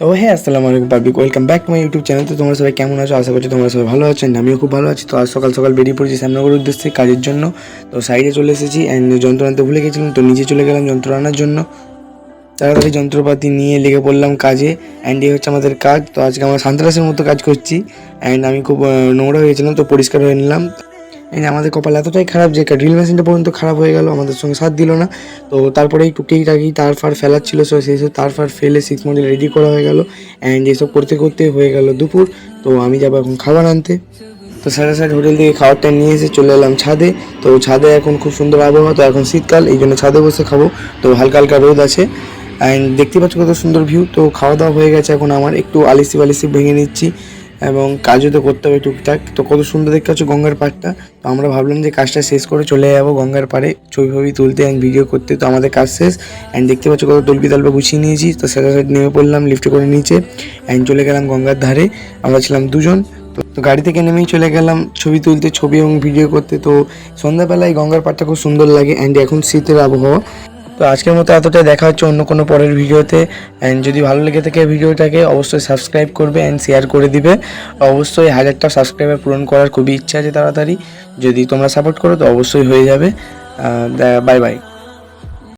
তো হ্যাঁ, আসসালামু আলাইকুম public, welcome back to my YouTube channel. তো তোমরা সবাই কেমন আছো? আশা করছি তোমরা সবাই ভালো আছেন। আমিও খুব ভালো আছি। তো আজ সকাল সকাল বেরিয়ে পড়েছি শ্যামনগরের উদ্দেশ্যে কাজের জন্য। তো সাইডে চলে এসেছি অ্যান্ড যন্ত্র আনতে ভুলে গেছিলাম, তো নিচে চলে গেলাম যন্ত্র আনার জন্য। তাড়াতাড়ি যন্ত্রপাতি নিয়ে লেগে পড়লাম কাজে। অ্যান্ড এই হচ্ছে আমাদের কাজ। তো আজকে আমরা সান্তারাসের মতো কাজ করছি। অ্যান্ড আমি খুব নোংরা হয়েছিলাম, তো পরিষ্কার হয়ে নিলাম। আমাদের কপাল এতটাই খারাপ যে ড্রিল মেশিনটা পর্যন্ত খারাপ হয়ে গেল, আমাদের সঙ্গে সাথ দিল না। তো তারপরে একটু টাকি তার ফার ফেলার ছিল, সো সেই সব তার ফার ফেলে 6 মডেল রেডি করা হয়ে গেল। অ্যান্ড এসব করতে করতে হয়ে গেল দুপুর। তো আমি যাবো এখন খাবার আনতে। তো সাইড হোটেল থেকে খাবারটা নিয়ে এসে চলে এলাম ছাদে। তো ছাদে এখন খুব সুন্দর আবহাওয়া, তো এখন শীতকাল, এই জন্য ছাদে বসে খাবো। তো হালকা হালকা রোদ আছে অ্যান্ড দেখতে পাচ্ছ কত সুন্দর ভিউ। তো খাওয়া দাওয়া হয়ে গেছে, এখন আমার একটু আলিসি বালিসি ভেঙে নিচ্ছি এবং কাজও তো করতে হবে টুকটাক। তো কত সুন্দর দেখতে পাচ্ছ গঙ্গার পাড়টা। তো আমরা ভাবলাম যে কাজটা শেষ করে চলে যাবো গঙ্গার পাড়ে ছবি ফবি তুলতে অ্যান্ড ভিডিও করতে। তো আমাদের কাজ শেষ অ্যান্ড দেখতে পাচ্ছ কত তলবি তালবা গুছিয়ে নিয়েছি। তো সাইড নেমে পড়লাম লিফটে করে নিচে অ্যান্ড চলে গেলাম গঙ্গার ধারে। আমরা ছিলাম দুজন। তো গাড়ি থেকে নেমেই চলে গেলাম ছবি তুলতে, ছবি এবং ভিডিও করতে। তো সন্ধ্যাবেলায় গঙ্গার পাড়টা খুব সুন্দর লাগে অ্যান্ড এখন শীতের আবহাওয়া। তো আজকের মতো এতটাই, দেখা হচ্ছে অন্য কোনো পরের ভিডিওতে। অ্যান্ড যদি ভালো লেগে থাকে ভিডিওটাকে অবশ্যই সাবস্ক্রাইব করবে অ্যান্ড শেয়ার করে দিবে। অবশ্যই 1000টা সাবস্ক্রাইবার পূরণ করার খুবই ইচ্ছা আছে তাড়াতাড়ি। যদি তোমরা সাপোর্ট করো তো অবশ্যই হয়ে যাবে। Bye bye.